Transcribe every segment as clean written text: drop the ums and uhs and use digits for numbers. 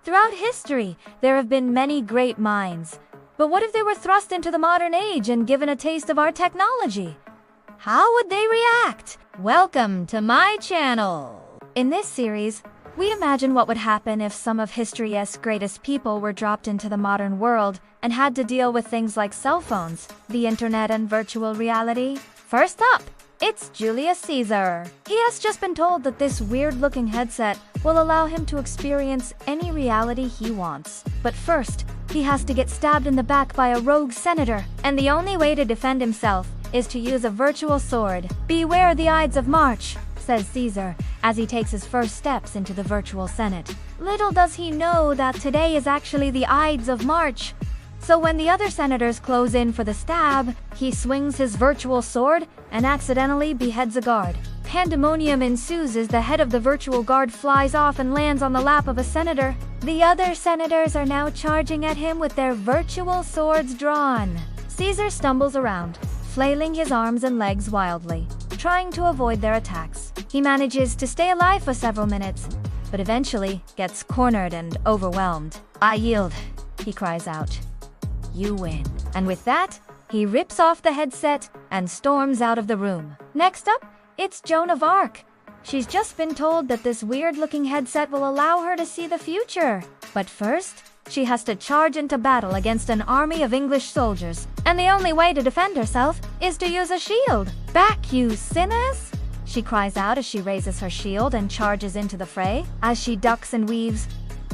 Throughout history, there have been many great minds. But what if they were thrust into the modern age and given a taste of our technology? How would they react? Welcome to my channel! In this series, we imagine what would happen if some of history's greatest people were dropped into the modern world and had to deal with things like cell phones, the internet, and virtual reality. First up, it's Julius Caesar. He has just been told that this weird-looking headset will allow him to experience any reality he wants. But first, he has to get stabbed in the back by a rogue senator, and the only way to defend himself is to use a virtual sword. Beware the Ides of March, says Caesar, as he takes his first steps into the virtual Senate. Little does he know that today is actually the Ides of March. So when the other senators close in for the stab, he swings his virtual sword and accidentally beheads a guard. Pandemonium ensues as the head of the virtual guard flies off and lands on the lap of a senator. The other senators are now charging at him with their virtual swords drawn. Caesar stumbles around, flailing his arms and legs wildly, trying to avoid their attacks. He manages to stay alive for several minutes, but eventually gets cornered and overwhelmed. "I yield," he cries out. "You win." And with that, he rips off the headset and storms out of the room. Next up, it's Joan of Arc. She's just been told that this weird-looking headset will allow her to see the future. But first, she has to charge into battle against an army of English soldiers, and the only way to defend herself is to use a shield. "Back, you sinners!" she cries out as she raises her shield and charges into the fray. As she ducks and weaves,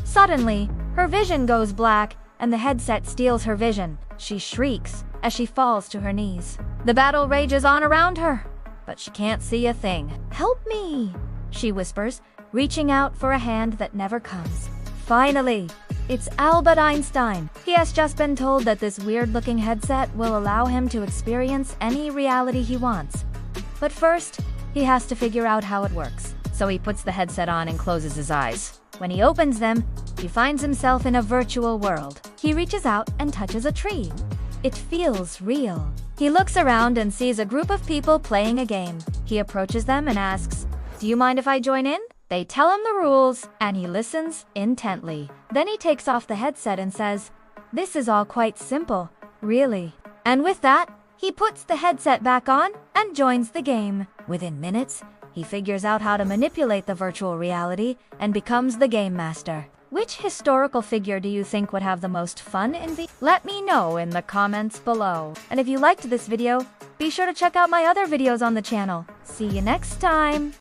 suddenly, her vision goes black, and the headset steals her vision. She shrieks as she falls to her knees. The battle rages on around her, but she can't see a thing. "Help me," she whispers, reaching out for a hand that never comes. Finally, it's Albert Einstein. He has just been told that this weird-looking headset will allow him to experience any reality he wants. But first, he has to figure out how it works. So he puts the headset on and closes his eyes. When he opens them, he finds himself in a virtual world. He reaches out and touches a tree. It feels real. He looks around and sees a group of people playing a game. He approaches them and asks, "Do you mind if I join in?" They tell him the rules, and he listens intently. Then he takes off the headset and says, "This is all quite simple, really." And with that, he puts the headset back on and joins the game. Within minutes, he figures out how to manipulate the virtual reality and becomes the game master. Which historical figure do you think would have the most fun in the? Let me know in the comments below. And if you liked this video, be sure to check out my other videos on the channel. See you next time!